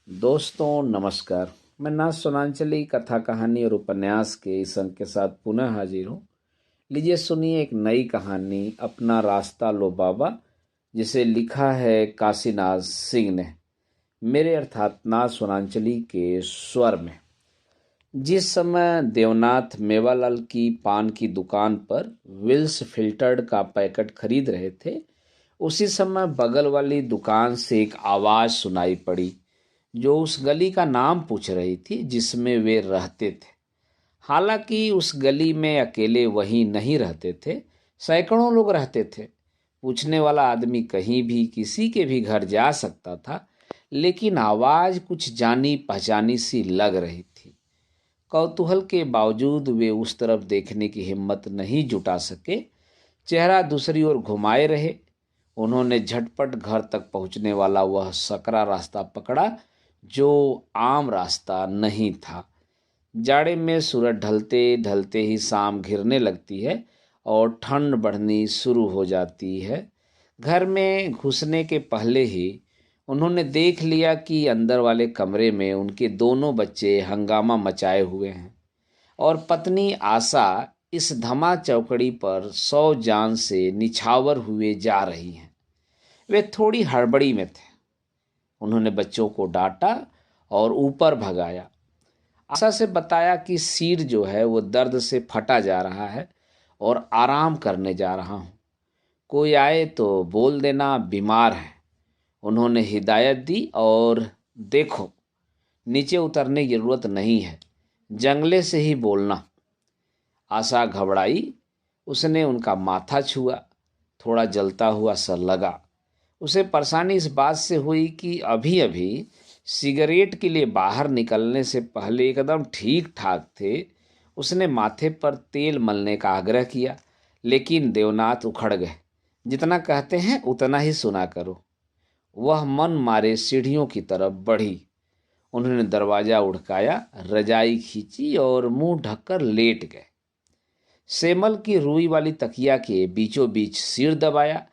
दोस्तों नमस्कार। मैं नाथ सोनांचली कथा कहानी और उपन्यास के इस अंक के साथ पुनः हाजिर हूँ। लीजिए सुनिए एक नई कहानी, अपना रास्ता लो बाबा, जिसे लिखा है काशीनाथ सिंह ने, मेरे अर्थात नाथ सोनांचली के स्वर में। जिस समय देवनाथ मेवालाल की पान की दुकान पर विल्स फिल्टर्ड का पैकेट खरीद रहे थे, उसी समय बगल वाली दुकान से एक आवाज़ सुनाई पड़ी जो उस गली का नाम पूछ रही थी जिसमें वे रहते थे। हालांकि उस गली में अकेले वही नहीं रहते थे, सैकड़ों लोग रहते थे। पूछने वाला आदमी कहीं भी किसी के भी घर जा सकता था, लेकिन आवाज़ कुछ जानी पहचानी सी लग रही थी। कौतूहल के बावजूद वे उस तरफ देखने की हिम्मत नहीं जुटा सके, चेहरा दूसरी ओर घुमाए रहे। उन्होंने झटपट घर तक पहुंचने वाला वह सकरा रास्ता पकड़ा जो आम रास्ता नहीं था। जाड़े में सूरज ढलते ढलते ही शाम घिरने लगती है और ठंड बढ़नी शुरू हो जाती है। घर में घुसने के पहले ही उन्होंने देख लिया कि अंदर वाले कमरे में उनके दोनों बच्चे हंगामा मचाए हुए हैं और पत्नी आशा इस धमा चौकड़ी पर सौ जान से निछावर हुए जा रही हैं। वे थोड़ी हड़बड़ी में थे। उन्होंने बच्चों को डांटा और ऊपर भगाया। आशा से बताया कि सिर जो है वो दर्द से फटा जा रहा है और आराम करने जा रहा हूँ। कोई आए तो बोल देना बीमार है। उन्होंने हिदायत दी। और देखो, नीचे उतरने की जरूरत नहीं है, जंगले से ही बोलना। आशा घबराई। उसने उनका माथा छुआ। थोड़ा जलता हुआ सा लगा। उसे परेशानी इस बात से हुई कि अभी अभी सिगरेट के लिए बाहर निकलने से पहले एकदम ठीक ठाक थे। उसने माथे पर तेल मलने का आग्रह किया, लेकिन देवनाथ उखड़ गए। जितना कहते हैं उतना ही सुना करो। वह मन मारे सीढ़ियों की तरफ बढ़ी। उन्होंने दरवाज़ा उड़काया, रजाई खींची और मुंह ढककर लेट गए। सेमल की रुई वाली तकिया के बीचों बीच सिर दबाया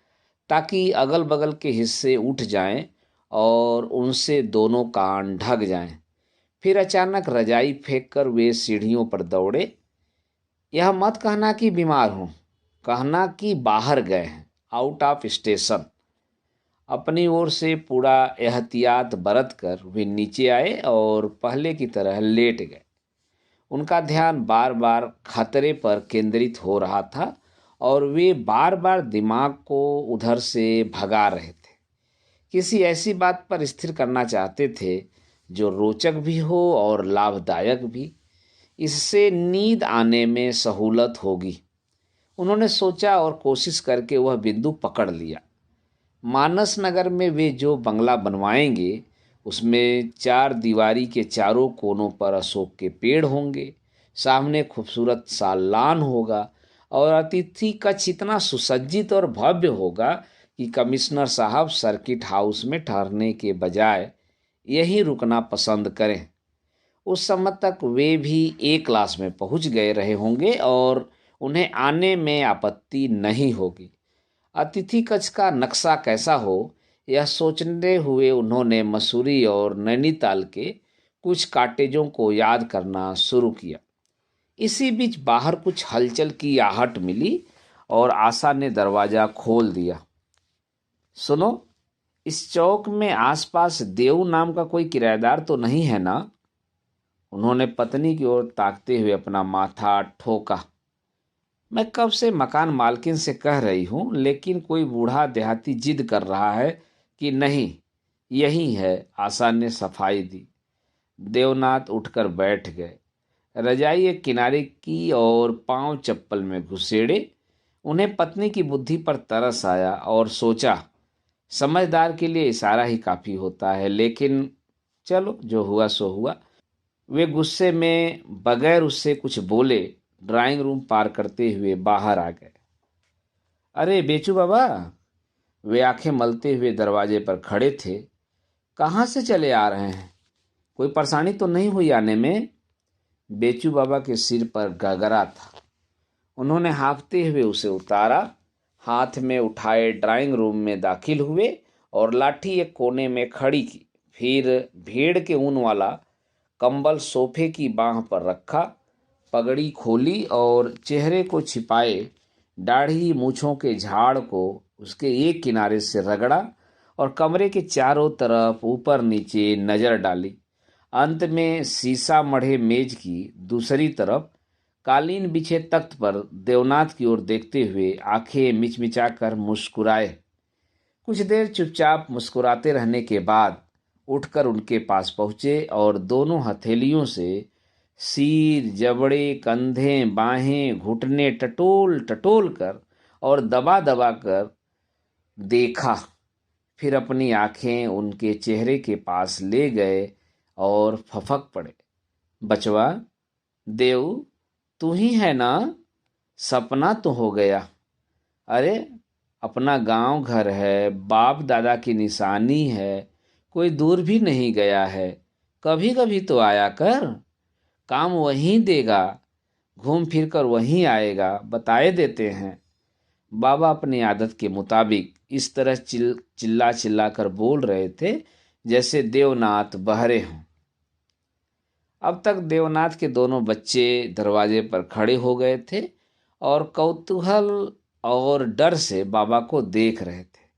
ताकि अगल बगल के हिस्से उठ जाएं और उनसे दोनों कान ढक जाएं। फिर अचानक रजाई फेंककर वे सीढ़ियों पर दौड़े। यह मत कहना कि बीमार हूं, कहना कि बाहर गए हैं, आउट ऑफ स्टेशन। अपनी ओर से पूरा एहतियात बरत कर वे नीचे आए और पहले की तरह लेट गए। उनका ध्यान बार बार खतरे पर केंद्रित हो रहा था और वे बार बार दिमाग को उधर से भगा रहे थे। किसी ऐसी बात पर स्थिर करना चाहते थे जो रोचक भी हो और लाभदायक भी। इससे नींद आने में सहूलत होगी। उन्होंने सोचा और कोशिश करके वह बिंदु पकड़ लिया। मानस नगर में वे जो बंगला बनवाएंगे उसमें चार दीवारी के चारों कोनों पर अशोक के पेड़ होंगे, सामने खूबसूरत सा लॉन होगा और अतिथि कक्ष इतना सुसज्जित और भव्य होगा कि कमिश्नर साहब सर्किट हाउस में ठहरने के बजाय यहीं रुकना पसंद करें। उस समय तक वे भी ए क्लास में पहुंच गए रहे होंगे और उन्हें आने में आपत्ति नहीं होगी। अतिथि कक्ष का नक्शा कैसा हो, यह सोचते हुए उन्होंने मसूरी और नैनीताल के कुछ कॉटेजों को याद करना शुरू किया। इसी बीच बाहर कुछ हलचल की आहट मिली और आशा ने दरवाज़ा खोल दिया। सुनो, इस चौक में आसपास देव नाम का कोई किराएदार तो नहीं है ना? उन्होंने पत्नी की ओर ताकते हुए अपना माथा ठोका। मैं कब से मकान मालकिन से कह रही हूँ, लेकिन कोई बूढ़ा देहाती जिद कर रहा है कि नहीं, यही है। आशा ने सफाई दी। देवनाथ उठकर बैठ गए। रजाई एक किनारे की और पांव चप्पल में घुसेड़े। उन्हें पत्नी की बुद्धि पर तरस आया और सोचा, समझदार के लिए इशारा ही काफ़ी होता है, लेकिन चलो जो हुआ सो हुआ। वे गुस्से में बगैर उससे कुछ बोले ड्राइंग रूम पार करते हुए बाहर आ गए। अरे बेचू बाबा! वे आंखें मलते हुए दरवाजे पर खड़े थे। कहाँ से चले आ रहे हैं? कोई परेशानी तो नहीं हुई आने में? बेचू बाबा के सिर पर गगरा था। उन्होंने हाँफते हुए उसे उतारा, हाथ में उठाए ड्राइंग रूम में दाखिल हुए और लाठी एक कोने में खड़ी की। फिर भेड़ के ऊन वाला कंबल सोफे की बाह पर रखा, पगड़ी खोली और चेहरे को छिपाए दाढ़ी मूछों के झाड़ को उसके एक किनारे से रगड़ा और कमरे के चारों तरफ ऊपर नीचे नजर डाली। अंत में शीशा मढ़े मेज की दूसरी तरफ कालीन बिछे तख्त पर देवनाथ की ओर देखते हुए आंखें मिचमिचाकर मुस्कुराए। कुछ देर चुपचाप मुस्कुराते रहने के बाद उठकर उनके पास पहुंचे और दोनों हथेलियों से सिर, जबड़े, कंधे, बाहें, घुटने टटोल टटोल कर और दबा दबा कर देखा। फिर अपनी आंखें उनके चेहरे के पास ले गए और फफक पड़े। बचवा, देव तू ही है ना? सपना तो हो गया। अरे, अपना गांव घर है, बाप दादा की निशानी है, कोई दूर भी नहीं गया है। कभी कभी तो आया कर, काम वहीं देगा, घूम फिर कर वहीं आएगा, बताए देते हैं। बाबा अपनी आदत के मुताबिक इस तरह चिल्ला चिल्ला कर बोल रहे थे जैसे देवनाथ बहरे हों। अब तक देवनाथ के दोनों बच्चे दरवाजे पर खड़े हो गए थे और कौतूहल और डर से बाबा को देख रहे थे।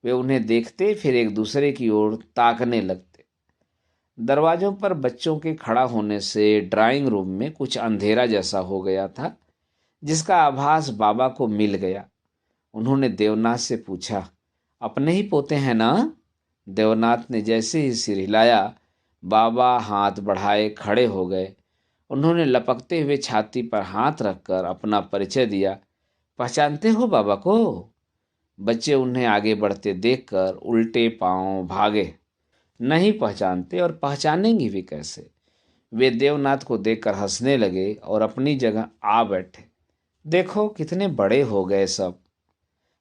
वे उन्हें देखते फिर एक दूसरे की ओर ताकने लगते। दरवाजों पर बच्चों के खड़ा होने से ड्राइंग रूम में कुछ अंधेरा जैसा हो गया था, जिसका आभास बाबा को मिल गया। उन्होंने देवनाथ से पूछा, अपने ही पोते हैं ना? देवनाथ ने जैसे ही सिर हिलाया, बाबा हाथ बढ़ाए खड़े हो गए। उन्होंने लपकते हुए छाती पर हाथ रखकर अपना परिचय दिया। पहचानते हो बाबा को? बच्चे उन्हें आगे बढ़ते देखकर उल्टे पांव भागे। नहीं पहचानते और पहचानेंगे भी कैसे? वे देवनाथ को देखकर हंसने लगे और अपनी जगह आ बैठे। देखो कितने बड़े हो गए सब,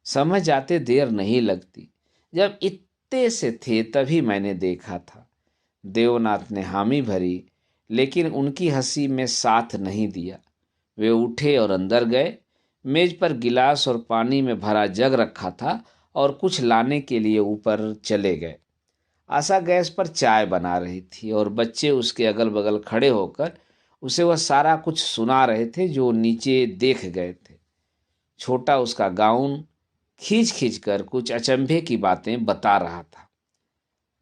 समझ जाते देर नहीं लगती। जब इतने से थे तभी मैंने देखा था। देवनाथ ने हामी भरी, लेकिन उनकी हंसी में साथ नहीं दिया। वे उठे और अंदर गए। मेज पर गिलास और पानी में भरा जग रखा था और कुछ लाने के लिए ऊपर चले गए। आशा गैस पर चाय बना रही थी और बच्चे उसके अगल बगल खड़े होकर उसे वह सारा कुछ सुना रहे थे जो नीचे देख गए थे। छोटा उसका गाउन खींच खींच कर कुछ अचंभे की बातें बता रहा था।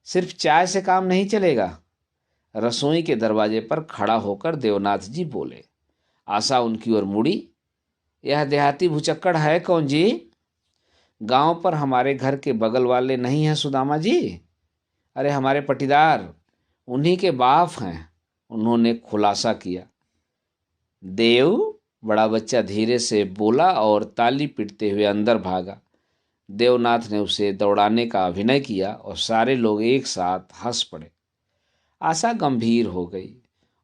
सिर्फ चाय से काम नहीं चलेगा। रसोई के दरवाजे पर खड़ा होकर देवनाथ जी बोले। आशा उनकी ओर मुड़ी। यह देहाती भुचक्कड़ है कौन जी? गांव पर हमारे घर के बगल वाले नहीं हैं सुदामा जी? अरे हमारे पटीदार, उन्हीं के बाप हैं, उन्होंने खुलासा किया। देव, बड़ा बच्चा धीरे से बोला और ताली पीटते हुए अंदर भागा। देवनाथ ने उसे दौड़ाने का अभिनय किया और सारे लोग एक साथ हंस पड़े। आशा गंभीर हो गई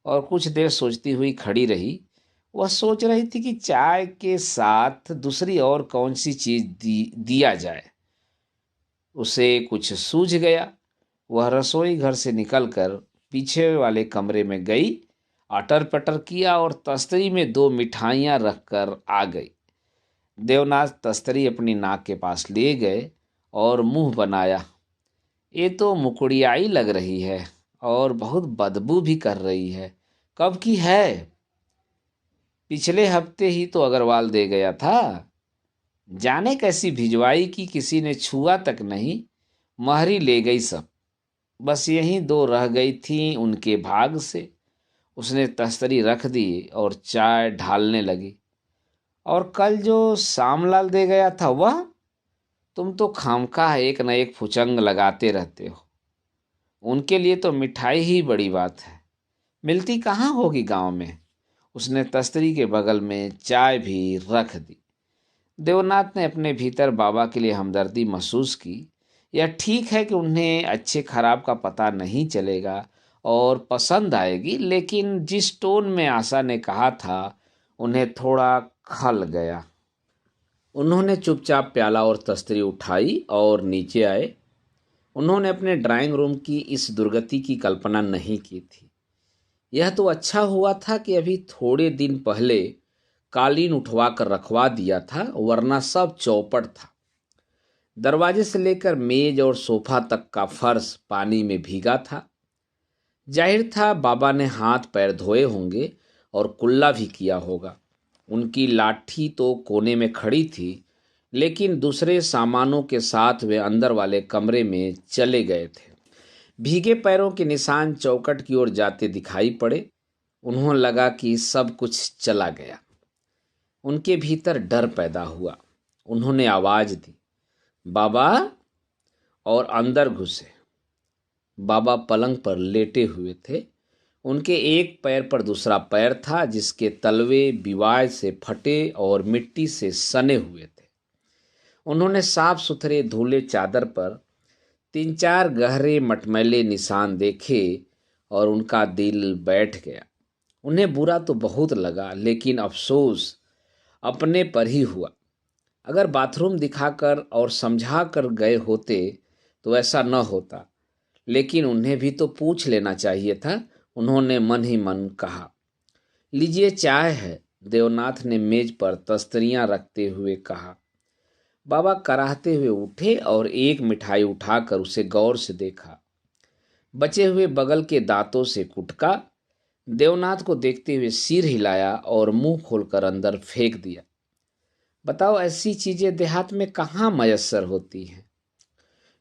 और कुछ देर सोचती हुई खड़ी रही। वह सोच रही थी कि चाय के साथ दूसरी और कौन सी चीज दिया जाए। उसे कुछ सूझ गया। वह रसोई घर से निकलकर पीछे वाले कमरे में गई, अटर पटर किया और तस्तरी में 2 मिठाइयाँ रखकर आ गई। देवनाथ तस्तरी अपनी नाक के पास ले गए और मुंह बनाया। ये तो मुकुड़ियाई लग रही है और बहुत बदबू भी कर रही है। कब की है? पिछले हफ्ते ही तो अग्रवाल दे गया था। जाने कैसी भिजवाई कि किसी ने छुआ तक नहीं, महरी ले गई सब। बस यहीं 2 रह गई थीं उनके भाग से। उसने तस्तरी रख दी और चाय ढालने लगी। और कल जो सामलाल दे गया था वह? तुम तो खामखा एक न एक फुचंग लगाते रहते हो। उनके लिए तो मिठाई ही बड़ी बात है। मिलती कहाँ होगी गांव में? उसने तस्तरी के बगल में चाय भी रख दी। देवनाथ ने अपने भीतर बाबा के लिए हमदर्दी महसूस की। यह ठीक है कि उन्हें अच्छे खराब का पता नहीं चलेगा और पसंद आएगी, लेकिन जिस टोन में आशा ने कहा था उन्हें थोड़ा खल गया। उन्होंने चुपचाप प्याला और तस्तरी उठाई और नीचे आए। उन्होंने अपने ड्राइंग रूम की इस दुर्गति की कल्पना नहीं की थी। यह तो अच्छा हुआ था कि अभी थोड़े दिन पहले कालीन उठवा कर रखवा दिया था, वरना सब चौपट था। दरवाजे से लेकर मेज और सोफा तक का फर्श पानी में भीगा था। जाहिर था बाबा ने हाथ पैर धोए होंगे और कुल्ला भी किया होगा। उनकी लाठी तो कोने में खड़ी थी, लेकिन दूसरे सामानों के साथ वे अंदर वाले कमरे में चले गए थे। भीगे पैरों के निशान चौखट की ओर जाते दिखाई पड़े। उन्होंने लगा कि सब कुछ चला गया। उनके भीतर डर पैदा हुआ। उन्होंने आवाज दी, बाबा, और अंदर घुसे। बाबा पलंग पर लेटे हुए थे। उनके एक पैर पर दूसरा पैर था, जिसके तलवे विवाद से फटे और मिट्टी से सने हुए थे। उन्होंने साफ सुथरे धुले चादर पर 3-4 गहरे मटमैले निशान देखे और उनका दिल बैठ गया। उन्हें बुरा तो बहुत लगा, लेकिन अफसोस अपने पर ही हुआ। अगर बाथरूम दिखाकर और समझाकर गए होते तो ऐसा न होता, लेकिन उन्हें भी तो पूछ लेना चाहिए था। उन्होंने मन ही मन कहा, लीजिए चाय है। देवनाथ ने मेज पर तस्तरियां रखते हुए कहा। बाबा कराहते हुए उठे और एक मिठाई उठाकर उसे गौर से देखा। बचे हुए बगल के दांतों से कुटका। देवनाथ को देखते हुए सिर हिलाया और मुंह खोलकर अंदर फेंक दिया। बताओ, ऐसी चीजें देहात में कहाँ मयस्सर होती हैं।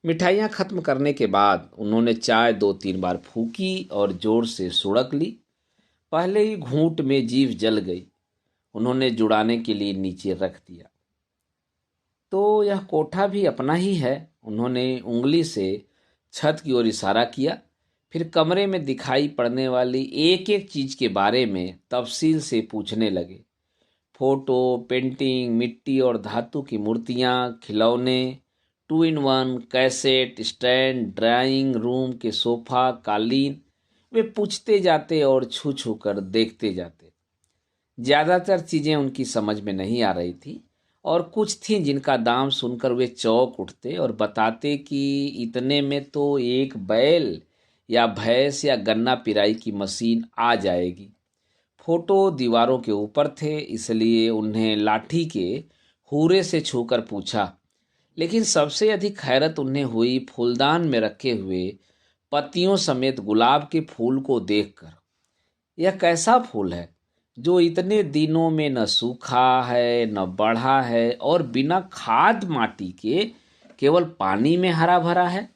मिठाइयाँ खत्म करने के बाद उन्होंने चाय 2-3 बार फूकी और जोर से सुड़क ली। पहले ही घूंट में जीभ जल गई। उन्होंने जुड़ाने के लिए नीचे रख दिया। तो यह कोठा भी अपना ही है। उन्होंने उंगली से छत की ओर इशारा किया। फिर कमरे में दिखाई पड़ने वाली एक एक चीज के बारे में तफसील से पूछने लगे। फोटो, पेंटिंग, मिट्टी और धातु की मूर्तियां, खिलौने, 2-in-1, cassette, stand, drawing room के सोफा, कालीन। वे पूछते जाते और छू छू कर देखते जाते। ज़्यादातर चीज़ें उनकी समझ में नहीं आ रही थी, और कुछ थीं जिनका दाम सुनकर वे चौंक उठते और बताते कि इतने में तो एक बैल या भैंस या गन्ना पिराई की मशीन आ जाएगी। फोटो दीवारों के ऊपर थे, इसलिए उन्हें लाठी के हूरे से छूकर पूछा। लेकिन सबसे अधिक हैरत उन्हें हुई फूलदान में रखे हुए पत्तियों समेत गुलाब के फूल को देखकर। यह कैसा फूल है जो इतने दिनों में न सूखा है न बढ़ा है और बिना खाद माटी के केवल पानी में हरा भरा है।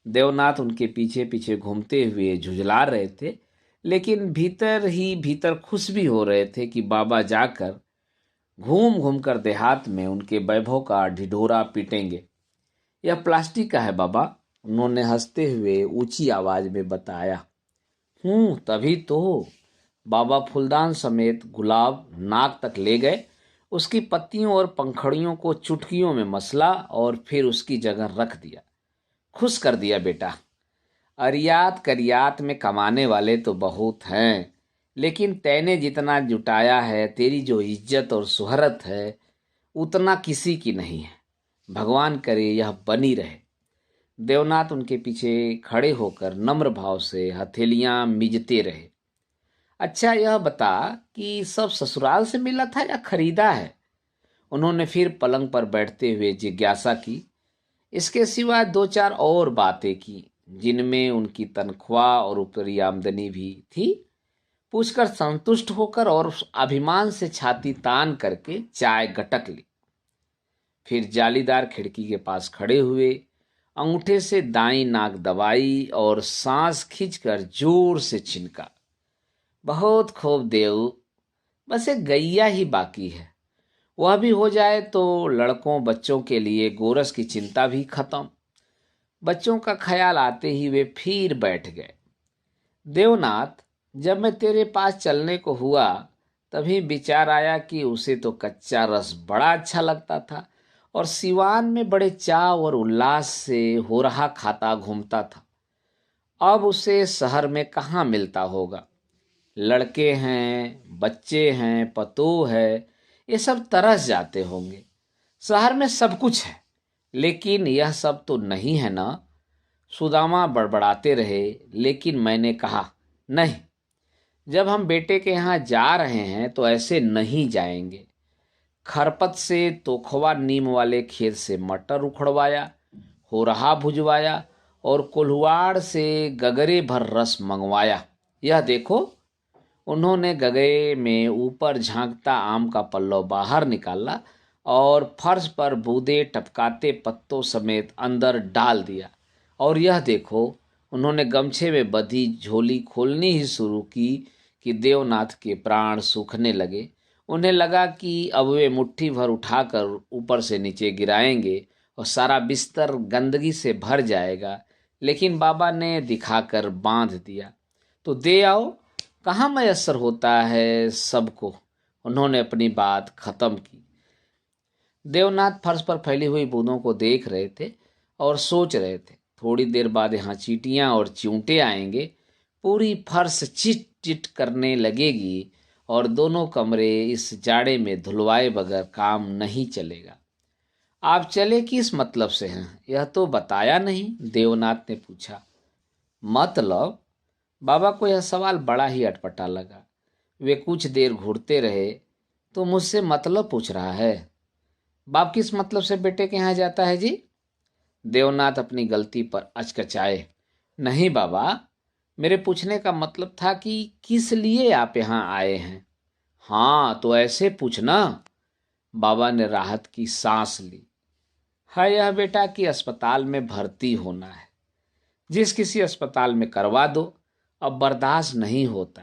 देवनाथ उनके पीछे पीछे घूमते हुए झुझला रहे थे, लेकिन भीतर ही भीतर खुश भी हो रहे थे कि बाबा जाकर घूम घूम कर देहात में उनके वैभव का ढिढोरा पीटेंगे। यह प्लास्टिक का है बाबा, उन्होंने हंसते हुए ऊंची आवाज में बताया। तभी तो। बाबा फूलदान समेत गुलाब नाक तक ले गए, उसकी पत्तियों और पंखड़ियों को चुटकियों में मसला और फिर उसकी जगह रख दिया। खुश कर दिया बेटा। अरियात करियात में कमाने वाले तो बहुत हैं, लेकिन तैने जितना जुटाया है, तेरी जो इज्जत और शुहरत है, उतना किसी की नहीं है। भगवान करे यह बनी रहे। देवनाथ उनके पीछे खड़े होकर नम्र भाव से हथेलियां मिजते रहे। अच्छा, यह बता कि सब ससुराल से मिला था या खरीदा है? उन्होंने फिर पलंग पर बैठते हुए जिज्ञासा की। इसके सिवा 2-4 और बातें की, जिनमें उनकी तनख्वाह और ऊपरी आमदनी भी थी। पूछकर संतुष्ट होकर और अभिमान से छाती तान करके चाय गटक ली। फिर जालीदार खिड़की के पास खड़े हुए, अंगूठे से दाईं नाक दबाई और सांस खींचकर जोर से छिनका। बहुत खूब देव, बस एक गैया ही बाकी है। वह भी हो जाए तो लड़कों बच्चों के लिए गोरस की चिंता भी खत्म। बच्चों का ख्याल आते ही वे फिर बैठ गए। देवनाथ, जब मैं तेरे पास चलने को हुआ तभी विचार आया कि उसे तो कच्चा रस बड़ा अच्छा लगता था और सिवान में बड़े चाव और उल्लास से हो रहा खाता घूमता था। अब उसे शहर में कहाँ मिलता होगा। लड़के हैं, बच्चे हैं, पतोह है, ये सब तरस जाते होंगे। शहर में सब कुछ है, लेकिन यह सब तो नहीं है ना। सुदामा बड़बड़ाते रहे, लेकिन मैंने कहा, नहीं, जब हम बेटे के यहाँ जा रहे हैं तो ऐसे नहीं जाएंगे। खरपत से तोखवा नीम वाले खेत से मटर उखड़वाया, हो रहा भुजवाया, और कोल्हुआड़ से गगरे भर रस मंगवाया। यह देखो, उन्होंने गगरे में ऊपर झांकता आम का पल्लव बाहर निकाला और फर्श पर बूंदे टपकाते पत्तों समेत अंदर डाल दिया। और यह देखो, उन्होंने गमछे में बंधी झोली खोलनी ही शुरू की कि देवनाथ के प्राण सूखने लगे। उन्हें लगा कि अब वे मुट्ठी भर उठाकर ऊपर से नीचे गिराएंगे और सारा बिस्तर गंदगी से भर जाएगा, लेकिन बाबा ने दिखाकर बांध दिया। तो दे आओ, कहाँ मयस्सर होता है सबको। उन्होंने अपनी बात खत्म की। देवनाथ फर्श पर फैली हुई बूंदों को देख रहे थे और सोच रहे थे, थोड़ी देर बाद यहाँ चींटियां और चिऊंटे आएंगे, पूरी फर्श चिट चिट करने लगेगी और दोनों कमरे इस जाड़े में धुलवाए बगैर काम नहीं चलेगा। आप चले किस मतलब से हैं, यह तो बताया नहीं, देवनाथ ने पूछा। मतलब? बाबा को यह सवाल बड़ा ही अटपटा लगा। वे कुछ देर घूरते रहे। तो मुझसे मतलब पूछ रहा है? बाप किस मतलब से बेटे के यहाँ जाता है जी? देवनाथ अपनी गलती पर अचकचाए। नहीं बाबा, मेरे पूछने का मतलब था कि किस लिए आप यहाँ आए हैं। हाँ तो ऐसे पूछना। बाबा ने राहत की सांस ली। है यह बेटा कि अस्पताल में भर्ती होना है। जिस किसी अस्पताल में करवा दो, अब बर्दाश्त नहीं होता।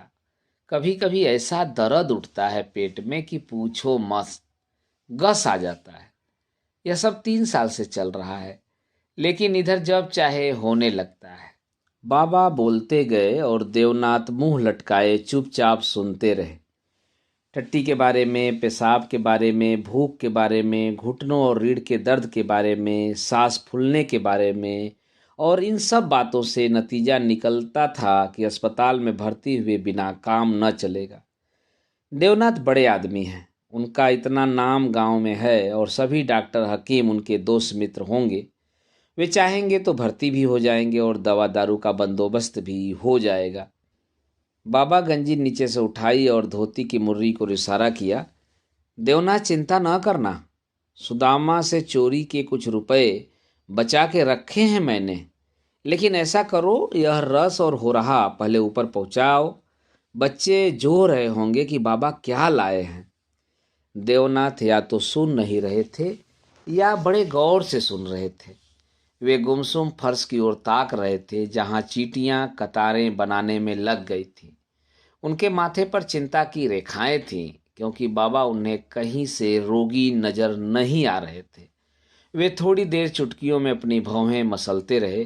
कभी कभी ऐसा दर्द उठता है पेट में कि पूछो मत, गस आ जाता है। यह सब 3 साल से चल रहा है, लेकिन इधर जब चाहे होने लगता है। बाबा बोलते गए और देवनाथ मुंह लटकाए चुपचाप सुनते रहे। टट्टी के बारे में, पेशाब के बारे में, भूख के बारे में, घुटनों और रीढ़ के दर्द के बारे में, सांस फूलने के बारे में, और इन सब बातों से नतीजा निकलता था कि अस्पताल में भर्ती हुए बिना काम न चलेगा। देवनाथ बड़े आदमी हैं, उनका इतना नाम गांव में है और सभी डॉक्टर हकीम उनके दोस्त मित्र होंगे। वे चाहेंगे तो भर्ती भी हो जाएंगे और दवा दारू का बंदोबस्त भी हो जाएगा। बाबा गंजी नीचे से उठाई और धोती की मुर्री को इशारा किया। देवनाथ चिंता न करना, सुदामा से चोरी के कुछ रुपए बचा के रखे हैं मैंने। लेकिन ऐसा करो, यह रस और हो रहा पहले ऊपर पहुंचाओ। बच्चे जो रहे होंगे कि बाबा क्या लाए हैं। देवनाथ या तो सुन नहीं रहे थे या बड़े गौर से सुन रहे थे। वे गुमसुम फर्श की ओर ताक रहे थे जहां चींटियां कतारें बनाने में लग गई थीं। उनके माथे पर चिंता की रेखाएं थीं, क्योंकि बाबा उन्हें कहीं से रोगी नजर नहीं आ रहे थे। वे थोड़ी देर चुटकियों में अपनी भौहें मसलते रहे।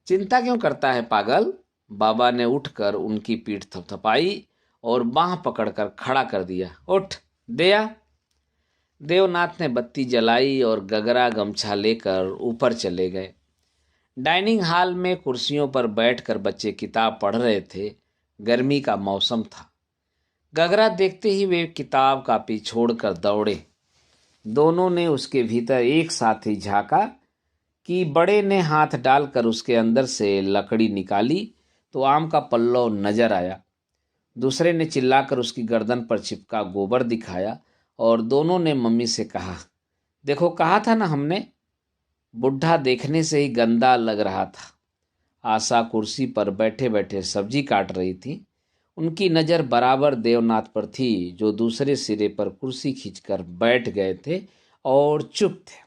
चिंता क्यों करता है पागल? बाबा ने उठकर उनकी पीठ थपथपाई और बांह पकड़कर खड़ा कर दिया। उठ, दया। देवनाथ ने बत्ती जलाई और गगरा गमछा लेकर ऊपर चले गए। डाइनिंग हॉल में कुर्सियों पर बैठकर बच्चे किताब पढ़ रहे थे। गर्मी का मौसम था। गगरा देखते ही वे किताब कापी छोड़कर दौड़े। दोनों ने उसके भीतर एक साथ ही झांका कि बड़े ने हाथ डालकर उसके अंदर से लकड़ी निकाली तो आम का पल्लव नजर आया। दूसरे ने चिल्लाकर उसकी गर्दन पर चिपका गोबर दिखाया और दोनों ने मम्मी से कहा, देखो कहा था ना हमने। बुढ़ा देखने से ही गंदा लग रहा था। आशा कुर्सी पर बैठे बैठे सब्जी काट रही थी। उनकी नज़र बराबर देवनाथ पर थी, जो दूसरे सिरे पर कुर्सी खींचकर बैठ गए थे और चुप थे।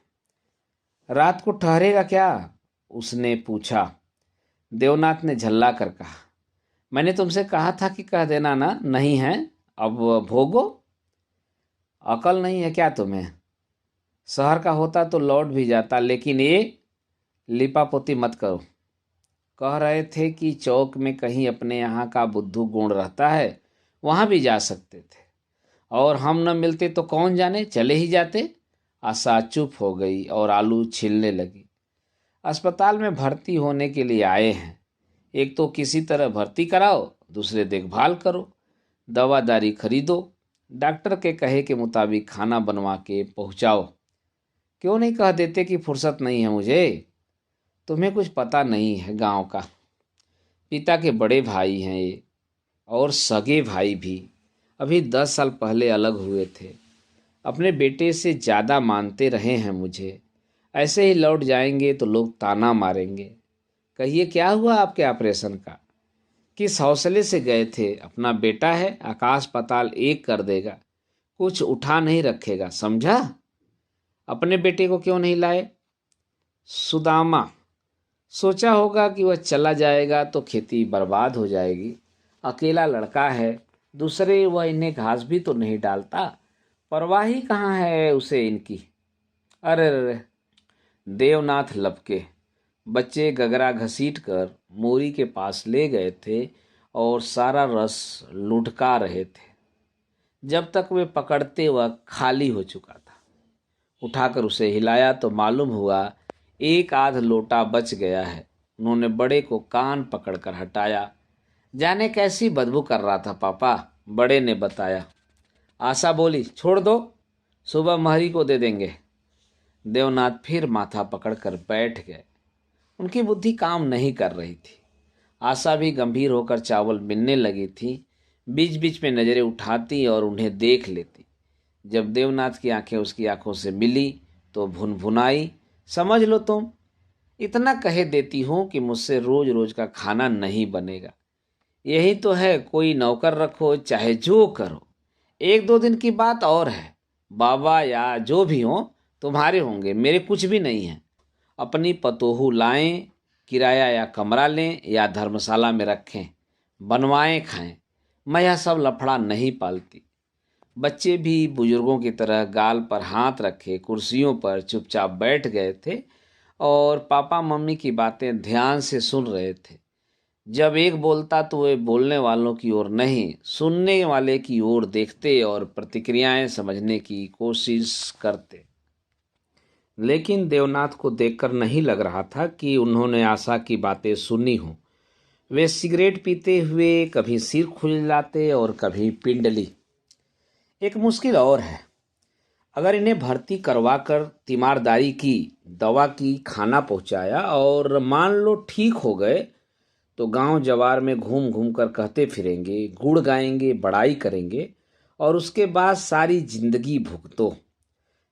रात को ठहरेगा क्या? उसने पूछा। देवनाथ ने झल्ला कर कहा, मैंने तुमसे कहा था कि कह देना ना, नहीं है, अब भोगो। अकल नहीं है क्या तुम्हें? शहर का होता तो लौट भी जाता, लेकिन ये लिपापोती मत करो। कह रहे थे कि चौक में कहीं अपने यहाँ का बुद्धू गुण रहता है, वहाँ भी जा सकते थे, और हम न मिलते तो कौन जाने चले ही जाते। आशा चुप हो गई और आलू छीलने लगी। अस्पताल में भर्ती होने के लिए आए हैं। एक तो किसी तरह भर्ती कराओ, दूसरे देखभाल करो, दवादारी खरीदो, डॉक्टर के कहे के मुताबिक खाना बनवा के पहुँचाओ। क्यों नहीं कह देते कि फुर्सत नहीं है मुझे? तुम्हें कुछ पता नहीं है गांव का। पिता के बड़े भाई हैं ये, और सगे भाई भी। अभी 10 साल पहले अलग हुए थे। अपने बेटे से ज़्यादा मानते रहे हैं मुझे। ऐसे ही लौट जाएंगे तो लोग ताना मारेंगे। कहिए क्या हुआ आपके ऑपरेशन का? किस हौसले से गए थे? अपना बेटा है, आकाश पाताल एक कर देगा, कुछ उठा नहीं रखेगा, समझा? अपने बेटे को क्यों नहीं लाए? सुदामा, सोचा होगा कि वह चला जाएगा तो खेती बर्बाद हो जाएगी। अकेला लड़का है, दूसरे वह इन्हें घास भी तो नहीं डालता, परवाह ही कहाँ है उसे इनकी। अरे अरे, देवनाथ लपके। बच्चे गगरा घसीट कर मोरी के पास ले गए थे और सारा रस लुढ़का रहे थे। जब तक वे पकड़ते वह खाली हो चुका था। उठाकर उसे हिलाया तो मालूम हुआ एक आध लोटा बच गया है। उन्होंने बड़े को कान पकड़कर हटाया। जाने कैसी बदबू कर रहा था पापा, बड़े ने बताया। आशा बोली, छोड़ दो, सुबह महरी को दे देंगे। देवनाथ फिर माथा पकड़कर बैठ गए। उनकी बुद्धि काम नहीं कर रही थी। आशा भी गंभीर होकर चावल बिनने लगी थी। बीच बीच में नजरें उठाती और उन्हें देख लेती। जब देवनाथ की आंखें उसकी आंखों से मिली तो भुनभुनाई, समझ लो तुम, इतना कहे देती हूँ कि मुझसे रोज रोज का खाना नहीं बनेगा। यही तो है, कोई नौकर रखो चाहे जो करो। एक दो दिन की बात और है, बाबा या जो भी हो तुम्हारे होंगे, मेरे कुछ भी नहीं है। अपनी पतोहू लाएं, किराया या कमरा लें या धर्मशाला में रखें, बनवाएं खाएं। मैं यह सब लफड़ा नहीं पालती। बच्चे भी बुजुर्गों की तरह गाल पर हाथ रखे कुर्सियों पर चुपचाप बैठ गए थे और पापा मम्मी की बातें ध्यान से सुन रहे थे। जब एक बोलता तो वे बोलने वालों की ओर नहीं, सुनने वाले की ओर देखते और प्रतिक्रियाएं समझने की कोशिश करते। लेकिन देवनाथ को देखकर नहीं लग रहा था कि उन्होंने आशा की बातें सुनी हों। वे सिगरेट पीते हुए कभी सिर खुजलाते और कभी पिंडली। एक मुश्किल और है, अगर इन्हें भर्ती करवा कर तीमारदारी की, दवा की, खाना पहुंचाया और मान लो ठीक हो गए तो गांव जवार में घूम घूम कर कहते फिरेंगे, गुड़ गाएंगे, बड़ाई करेंगे और उसके बाद सारी जिंदगी भुगतो।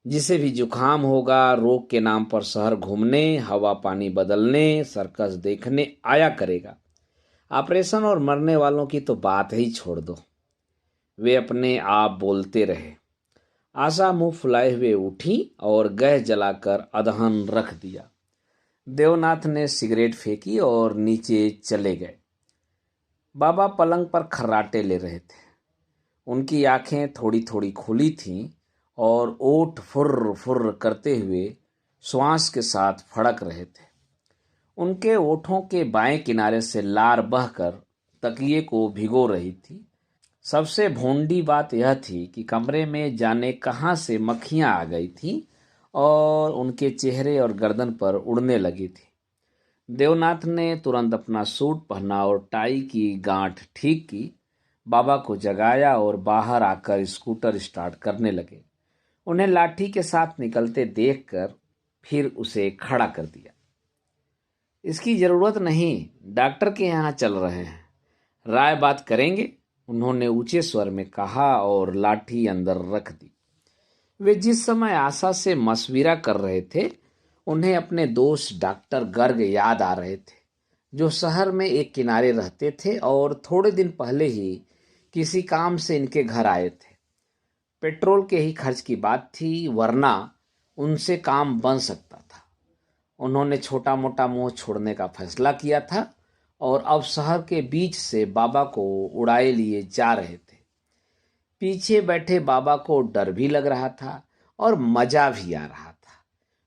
जिसे भी जुकाम होगा रोग के नाम पर शहर घूमने, हवा पानी बदलने, सर्कस देखने आया करेगा। ऑपरेशन और मरने वालों की तो बात ही छोड़ दो। वे अपने आप बोलते रहे। आशा मुंह फुलाए हुए उठी और गैस जलाकर अदहन रख दिया। देवनाथ ने सिगरेट फेंकी और नीचे चले गए। बाबा पलंग पर खर्राटे ले रहे थे। उनकी आंखें थोड़ी थोड़ी खुली थीं और ओठ फुर्र फुर्र करते हुए श्वास के साथ फड़क रहे थे। उनके ओठों के बाएं किनारे से लार बहकर तकिए को भिगो रही थी। सबसे भोंडी बात यह थी कि कमरे में जाने कहाँ से मक्खियाँ आ गई थीं और उनके चेहरे और गर्दन पर उड़ने लगी थी। देवनाथ ने तुरंत अपना सूट पहना और टाई की गांठ ठीक की। बाबा को जगाया और बाहर आकर स्कूटर स्टार्ट करने लगे। उन्हें लाठी के साथ निकलते देखकर फिर उसे खड़ा कर दिया। इसकी जरूरत नहीं, डॉक्टर के यहाँ चल रहे हैं, राय बात करेंगे, उन्होंने ऊंचे स्वर में कहा और लाठी अंदर रख दी। वे जिस समय आशा से मशविरा कर रहे थे उन्हें अपने दोस्त डॉक्टर गर्ग याद आ रहे थे, जो शहर में एक किनारे रहते थे और थोड़े दिन पहले ही किसी काम से इनके घर आए थे। पेट्रोल के ही खर्च की बात थी, वरना उनसे काम बन सकता था। उन्होंने छोटा मोटा मोह छोड़ने का फैसला किया था और अब शहर के बीच से बाबा को उड़ाए लिए जा रहे थे। पीछे बैठे बाबा को डर भी लग रहा था और मजा भी आ रहा था।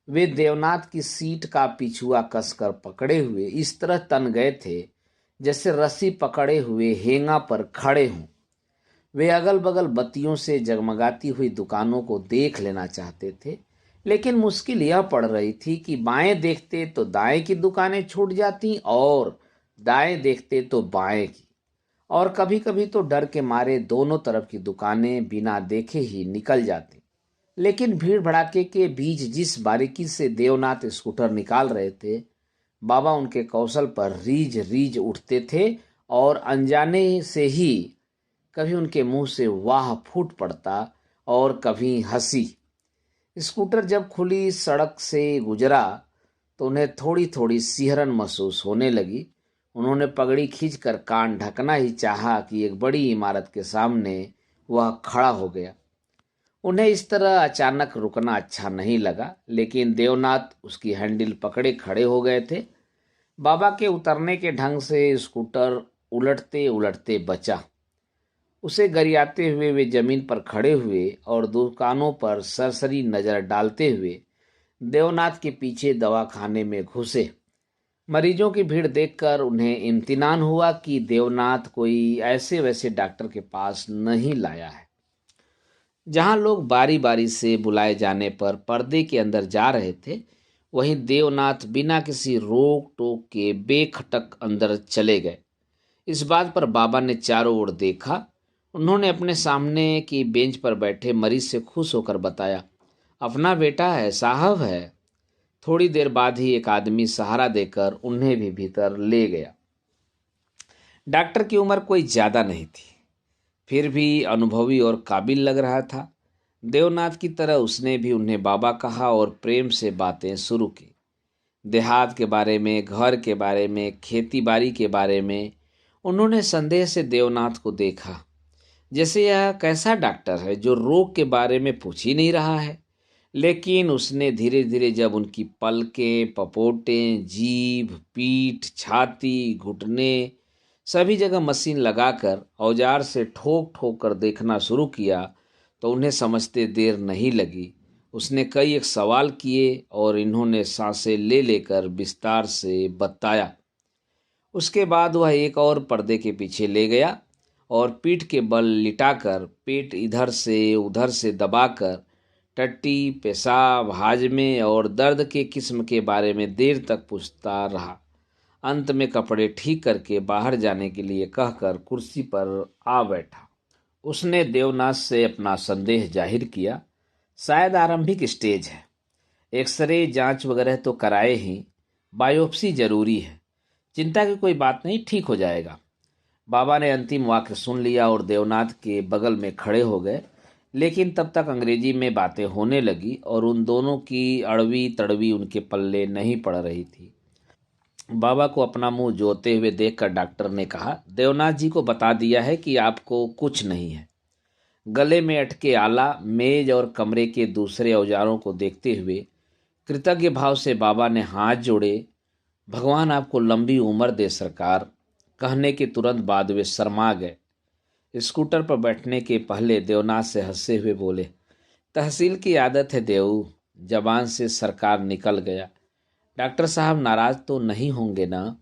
वे देवनाथ की सीट का पिछुआ कसकर पकड़े हुए इस तरह तन गए थे जैसे रस्सी पकड़े हुए हेंगा पर खड़े हों। वे अगल बगल बत्तियों से जगमगाती हुई दुकानों को देख लेना चाहते थे, लेकिन मुश्किल यह पड़ रही थी कि बाएं देखते तो दाएं की दुकानें छूट जाती और दाएं देखते तो बाएं की, और कभी कभी तो डर के मारे दोनों तरफ की दुकानें बिना देखे ही निकल जाती। लेकिन भीड़ भड़ाके के बीच जिस बारीकी से देवनाथ स्कूटर निकाल रहे थे, बाबा उनके कौशल पर रीझ रीझ उठते थे और अनजाने से ही कभी उनके मुंह से वाह फूट पड़ता और कभी हंसी। स्कूटर जब खुली सड़क से गुजरा तो उन्हें थोड़ी थोड़ी सिहरन महसूस होने लगी। उन्होंने पगड़ी खींचकर कान ढकना ही चाहा कि एक बड़ी इमारत के सामने वह खड़ा हो गया। उन्हें इस तरह अचानक रुकना अच्छा नहीं लगा, लेकिन देवनाथ उसकी हैंडल पकड़े खड़े हो गए थे। बाबा के उतरने के ढंग से स्कूटर उलटते उलटते बचा। उसे गरियाते हुए वे जमीन पर खड़े हुए और दुकानों पर सरसरी नजर डालते हुए देवनाथ के पीछे दवाखाने में घुसे। मरीजों की भीड़ देखकर उन्हें इम्तिनान हुआ कि देवनाथ कोई ऐसे वैसे डॉक्टर के पास नहीं लाया है। जहां लोग बारी बारी से बुलाए जाने पर पर्दे के अंदर जा रहे थे, वहीं देवनाथ बिना किसी रोक टोक के बेखटक अंदर चले गए। इस बात पर बाबा ने चारों ओर देखा। उन्होंने अपने सामने की बेंच पर बैठे मरीज से खुश होकर बताया, अपना बेटा है साहब है। थोड़ी देर बाद ही एक आदमी सहारा देकर उन्हें भी भीतर ले गया। डॉक्टर की उम्र कोई ज्यादा नहीं थी, फिर भी अनुभवी और काबिल लग रहा था। देवनाथ की तरह उसने भी उन्हें बाबा कहा और प्रेम से बातें शुरू की। देहात के बारे में, घर के बारे में, खेती बाड़ी के बारे में। उन्होंने संदेह से देवनाथ को देखा, जैसे यह कैसा डॉक्टर है जो रोग के बारे में पूछ ही नहीं रहा है। लेकिन उसने धीरे धीरे जब उनकी पलकें, पपोटें, जीभ, पीठ, छाती, घुटने सभी जगह मशीन लगाकर औजार से ठोक ठोक कर देखना शुरू किया तो उन्हें समझते देर नहीं लगी। उसने कई एक सवाल किए और इन्होंने सांसें ले लेकर विस्तार से बताया। उसके बाद वह एक और पर्दे के पीछे ले गया और पीठ के बल लिटाकर पेट इधर से उधर से दबाकर टट्टी, पेशाब, हाजमे और दर्द के किस्म के बारे में देर तक पूछता रहा। अंत में कपड़े ठीक करके बाहर जाने के लिए कहकर कुर्सी पर आ बैठा। उसने देवनाथ से अपना संदेह जाहिर किया। शायद आरंभिक स्टेज है, एक्सरे जांच वगैरह तो कराए ही, बायोप्सी जरूरी है। चिंता की कोई बात नहीं, ठीक हो जाएगा। बाबा ने अंतिम वाक्य सुन लिया और देवनाथ के बगल में खड़े हो गए। लेकिन तब तक अंग्रेजी में बातें होने लगी और उन दोनों की अड़वी तड़वी उनके पल्ले नहीं पड़ रही थी। बाबा को अपना मुंह जोते हुए देखकर डॉक्टर ने कहा, देवनाथ जी को बता दिया है कि आपको कुछ नहीं है। गले में अटके आला, मेज और कमरे के दूसरे औजारों को देखते हुए कृतज्ञ भाव से बाबा ने हाथ जोड़े। भगवान आपको लंबी उम्र दे सरकार। कहने के तुरंत बाद वे शर्मा गए। स्कूटर पर बैठने के पहले देवनाथ से हंसते हुए बोले, तहसील की आदत है देव। जबान से सरकार निकल गया। डॉक्टर साहब नाराज तो नहीं होंगे ना?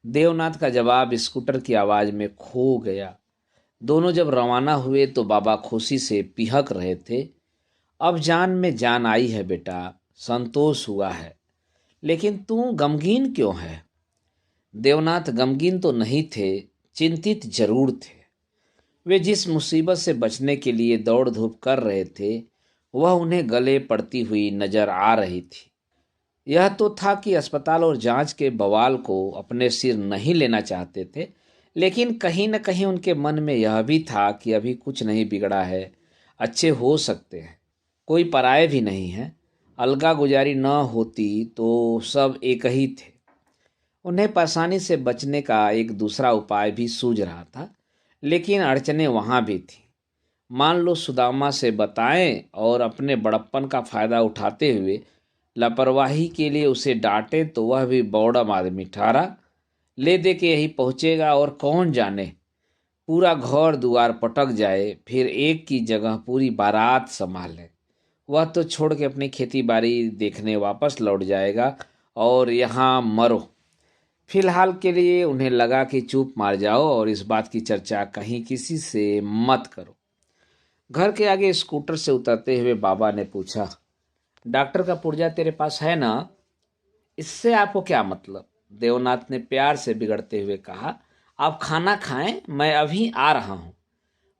देवनाथ का जवाब स्कूटर की आवाज में खो गया। दोनों जब रवाना हुए तो बाबा खुशी से पिहक रहे थे। अब जान में जान आई है बेटा, संतोष हुआ है। लेकिन तू गमगीन क्यों है? देवनाथ गमगीन तो नहीं थे, चिंतित जरूर थे। वे जिस मुसीबत से बचने के लिए दौड़ धूप कर रहे थे वह उन्हें गले पड़ती हुई नजर आ रही थी। यह तो था कि अस्पताल और जांच के बवाल को अपने सिर नहीं लेना चाहते थे, लेकिन कहीं न कहीं उनके मन में यह भी था कि अभी कुछ नहीं बिगड़ा है, अच्छे हो सकते हैं, कोई पराये भी नहीं है। अलगा गुजारी न होती तो सब एक ही थे। उन्हें परेशानी से बचने का एक दूसरा उपाय भी सूझ रहा था, लेकिन अड़चनें वहाँ भी थीं। मान लो सुदामा से बताएं और अपने बड़प्पन का फायदा उठाते हुए लापरवाही के लिए उसे डांटे तो वह भी बौड़म आदमी ठहरा ले दे के यही पहुंचेगा और कौन जाने पूरा घर दुआर पटक जाए, फिर एक की जगह पूरी बारात संभाले। वह तो छोड़ के अपनी खेती बाड़ी देखने वापस लौट जाएगा और यहाँ मरो। फिलहाल के लिए उन्हें लगा कि चुप मार जाओ और इस बात की चर्चा कहीं किसी से मत करो। घर के आगे स्कूटर से उतरते हुए बाबा ने पूछा, डॉक्टर का पुर्जा तेरे पास है ना? इससे आपको क्या मतलब? देवनाथ ने प्यार से बिगड़ते हुए कहा, आप खाना खाएं, मैं अभी आ रहा हूं।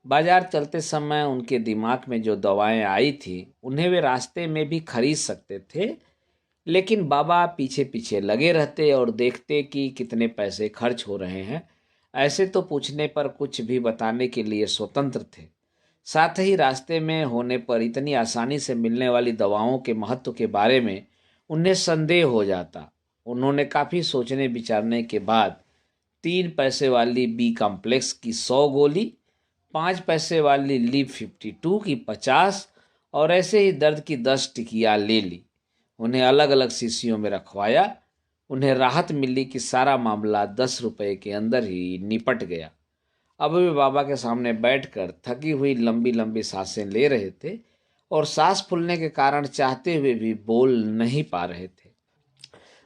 बाजार चलते समय उनके दिमाग में जो दवाएं आई थी उन्हें वे रास्ते में भी खरीद सकते थे, लेकिन बाबा पीछे पीछे लगे रहते और देखते कि कितने पैसे खर्च हो रहे हैं। ऐसे तो पूछने पर कुछ भी बताने के लिए स्वतंत्र थे। साथ ही रास्ते में होने पर इतनी आसानी से मिलने वाली दवाओं के महत्व के बारे में उन्हें संदेह हो जाता। उन्होंने काफ़ी सोचने विचारने के बाद 3 पैसे वाली बी कॉम्प्लेक्स की 100 गोली, 5 पैसे वाली लीव 52 की 50 और ऐसे ही दर्द की 10 टिकिया ले ली। उन्हें अलग अलग शीशियों में रखवाया। उन्हें राहत मिली कि सारा मामला 10 रुपए के अंदर ही निपट गया। अब वे बाबा के सामने बैठकर थकी हुई लंबी लंबी सांसें ले रहे थे और सांस फूलने के कारण चाहते हुए भी बोल नहीं पा रहे थे।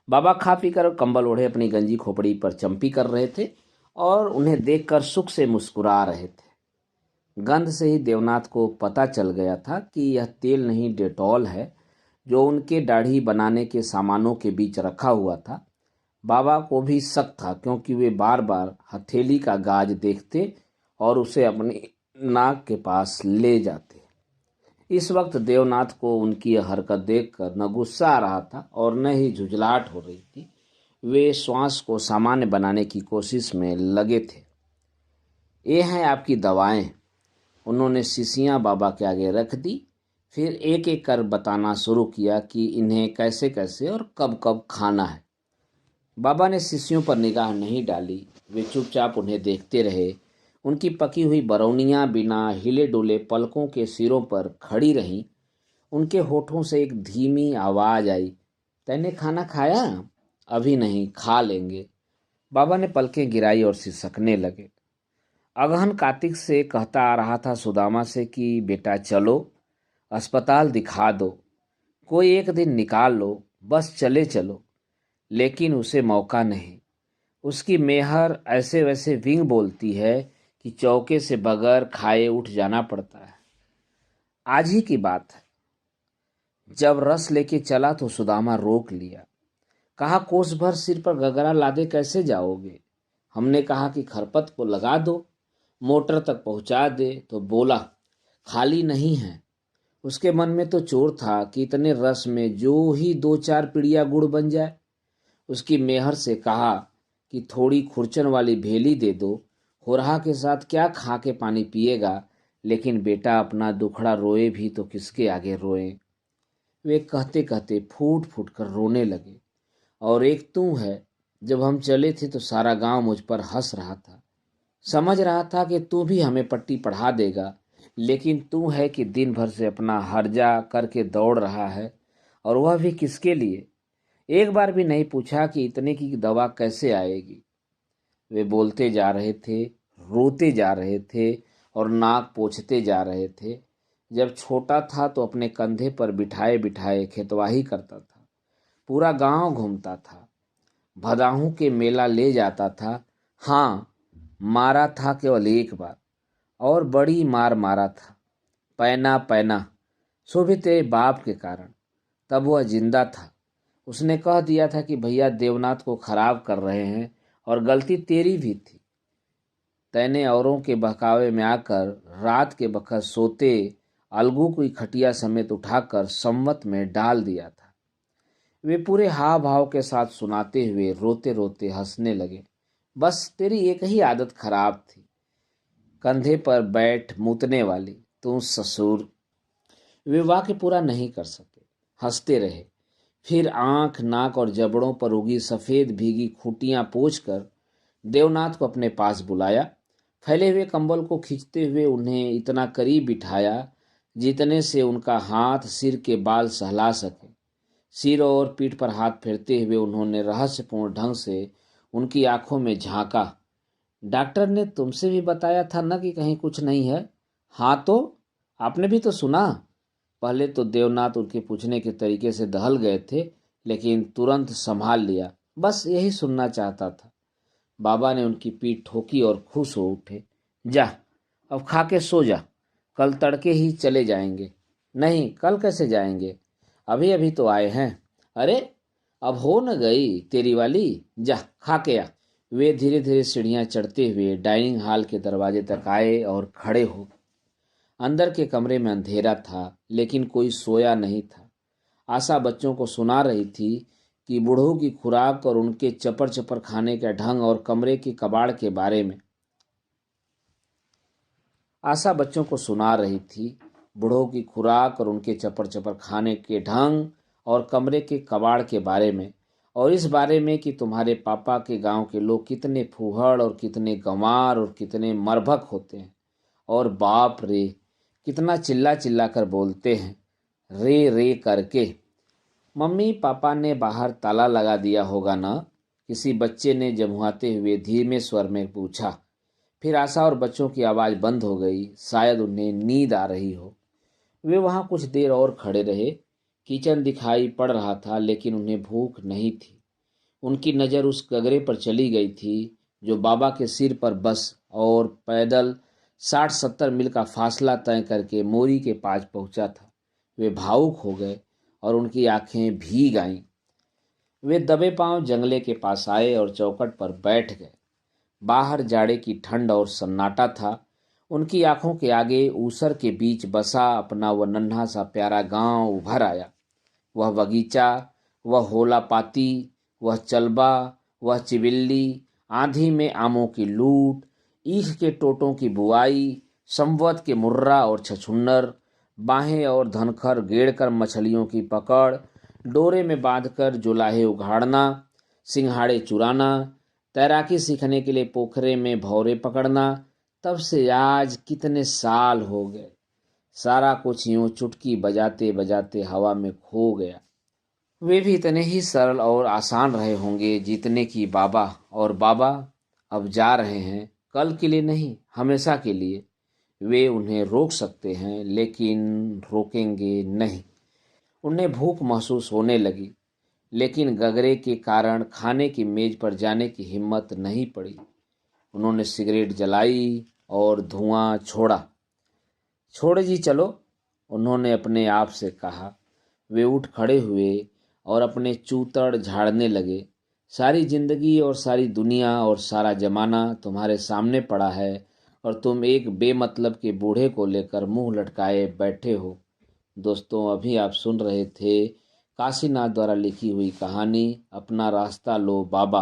बाबा खा पी कर कंबल ओढ़े अपनी गंजी खोपड़ी पर चंपी कर रहे थे और उन्हें देखकर सुख से मुस्कुरा रहे थे। गंध से ही देवनाथ को पता चल गया था कि यह तेल नहीं डेटॉल है जो उनके दाढ़ी बनाने के सामानों के बीच रखा हुआ था। बाबा को भी शक था क्योंकि वे बार बार हथेली का गाज देखते और उसे अपनी नाक के पास ले जाते। इस वक्त देवनाथ को उनकी यह हरकत देखकर न गुस्सा आ रहा था और न ही झुंझलाहट हो रही थी। वे श्वास को सामान्य बनाने की कोशिश में लगे थे। ये हैं आपकी दवाएं। उन्होंने शीशियां बाबा के आगे रख दी। फिर एक एक कर बताना शुरू किया कि इन्हें कैसे कैसे और कब कब खाना है। बाबा ने शीशियों पर निगाह नहीं डाली। वे चुपचाप उन्हें देखते रहे। उनकी पकी हुई बरौनियां बिना हिले डुले पलकों के सिरों पर खड़ी रहीं। उनके होठों से एक धीमी आवाज आई, तैने खाना खाया? अभी नहीं, खा लेंगे। बाबा ने पलकें गिराई और सिसकने लगे। अगहन कार्तिक से कहता आ रहा था सुदामा से कि बेटा चलो, अस्पताल दिखा दो, कोई एक दिन निकाल लो, बस चले चलो। लेकिन उसे मौका नहीं। उसकी मेहर ऐसे वैसे विंग बोलती है कि चौके से बगैर खाए उठ जाना पड़ता है। आज ही की बात है, जब रस लेके चला तो सुदामा रोक लिया। कहा कोस भर सिर पर गगरा लादे कैसे जाओगे? हमने कहा कि खरपत को लगा दो, मोटर तक पहुंचा दे, तो बोला खाली नहीं है। उसके मन में तो चोर था कि इतने रस में जो ही 2-4 पिड़िया गुड़ बन जाए। उसकी मेहर से कहा कि थोड़ी खुरचन वाली भेली दे दो, होरहा के साथ क्या खा के पानी पिएगा। लेकिन बेटा अपना दुखड़ा रोए भी तो किसके आगे रोए। वे कहते कहते फूट फूट कर रोने लगे। और एक तू है, जब हम चले थे तो सारा गांव मुझ पर हंस रहा था, समझ रहा था कि तू भी हमें पट्टी पढ़ा देगा। लेकिन तू है कि दिन भर से अपना हर्जा करके दौड़ रहा है, और वह भी किसके लिए? एक बार भी नहीं पूछा कि इतने की दवा कैसे आएगी। वे बोलते जा रहे थे, रोते जा रहे थे और नाक पोंछते जा रहे थे। जब छोटा था तो अपने कंधे पर बिठाए बिठाए खेतवाही करता था, पूरा गांव घूमता था, भदाहू के मेला ले जाता था। हाँ, मारा था केवल एक बार, और बड़ी मार मारा था, पैना पैना, सो भी तेरे बाप के कारण। तब वह जिंदा था। उसने कह दिया था कि भैया देवनाथ को खराब कर रहे हैं और गलती तेरी भी थी। तैने औरों के बहकावे में आकर रात के बखत सोते अलगू की खटिया समेत उठाकर संवत में डाल दिया था। वे पूरे हाव भाव के साथ सुनाते हुए रोते रोते हंसने लगे। बस तेरी एक ही आदत खराब थी, कंधे पर बैठ मूतने वाली, तू ससुर। वे वाक्य पूरा नहीं कर सके, हंसते रहे। फिर आंख, नाक और जबड़ों पर उगी सफेद भीगी खूंटियां पोंछकर देवनाथ को अपने पास बुलाया। फैले हुए कंबल को खींचते हुए उन्हें इतना करीब बिठाया जितने से उनका हाथ सिर के बाल सहला सके। सिर और पीठ पर हाथ फेरते हुए उन्होंने रहस्यपूर्ण ढंग से उनकी आंखों में झांका। डॉक्टर ने तुमसे भी बताया था ना कि कहीं कुछ नहीं है? हाँ, तो आपने भी तो सुना। पहले तो देवनाथ उनके पूछने के तरीके से दहल गए थे, लेकिन तुरंत संभाल लिया। बस यही सुनना चाहता था। बाबा ने उनकी पीठ ठोकी और खुश हो उठे। जा, अब खा के सो जा, कल तड़के ही चले जाएंगे। नहीं, कल कैसे जाएंगे? अभी अभी तो आए हैं। अरे, अब हो न गई तेरी वाली, जा खा के आ। वे धीरे धीरे सीढ़ियां चढ़ते हुए डाइनिंग हॉल के दरवाजे तक आए और खड़े हो। अंदर के कमरे में अंधेरा था, लेकिन कोई सोया नहीं था। आशा बच्चों को सुना रही थी कि बूढ़ों की खुराक और उनके चपर चपर खाने का ढंग और कमरे के कबाड़ के बारे में। आशा बच्चों को सुना रही थी बूढ़ों की खुराक और उनके चपर चपर खाने के ढंग और कमरे के कबाड़ के बारे में, और इस बारे में कि तुम्हारे पापा के गांव के लोग कितने फूहड़ और कितने गंवार और कितने मरभक होते हैं, और बाप रे कितना चिल्ला चिल्ला कर बोलते हैं, रे रे करके। मम्मी पापा ने बाहर ताला लगा दिया होगा ना? किसी बच्चे ने जमुआते हुए धीमे स्वर में पूछा। फिर आशा और बच्चों की आवाज़ बंद हो गई, शायद उन्हें नींद आ रही हो। वे वहाँ कुछ देर और खड़े रहे। किचन दिखाई पड़ रहा था लेकिन उन्हें भूख नहीं थी। उनकी नज़र उस गगरे पर चली गई थी जो बाबा के सिर पर बस और पैदल 60-70 मील का फासला तय करके मोरी के पास पहुंचा था। वे भावुक हो गए और उनकी आंखें भीग आईं। वे दबे पांव जंगले के पास आए और चौखट पर बैठ गए। बाहर जाड़े की ठंड और सन्नाटा था। उनकी आंखों के आगे ऊसर के बीच बसा अपना वह नन्हा सा प्यारा गांव उभर आया। वह बगीचा, वह होला पाती, वह चलबा, वह चिबिल्ली, आंधी में आमों की लूट, ईख के टोटों की बुआई, संवत के मुर्रा और छछुन्नर, बाहें और धनखर गेड़कर मछलियों की पकड़, डोरे में बांधकर जुलाहे उघाड़ना, सिंघाड़े चुराना, तैराकी सीखने के लिए पोखरे में भौरे पकड़ना। तब से आज कितने साल हो गए। सारा कुछ यूं चुटकी बजाते बजाते हवा में खो गया। वे भी इतने ही सरल और आसान रहे होंगे जितने कि बाबा, और बाबा अब जा रहे हैं, कल के लिए नहीं, हमेशा के लिए। वे उन्हें रोक सकते हैं लेकिन रोकेंगे नहीं। उन्हें भूख महसूस होने लगी लेकिन गगरे के कारण खाने की मेज पर जाने की हिम्मत नहीं पड़ी। उन्होंने सिगरेट जलाई और धुआं छोड़ा। छोड़ो जी, चलो, उन्होंने अपने आप से कहा। वे उठ खड़े हुए और अपने चूतड़ झाड़ने लगे। सारी जिंदगी और सारी दुनिया और सारा जमाना तुम्हारे सामने पड़ा है और तुम एक बेमतलब के बूढ़े को लेकर मुंह लटकाए बैठे हो। दोस्तों, अभी आप सुन रहे थे काशीनाथ द्वारा लिखी हुई कहानी अपना रास्ता लो बाबा।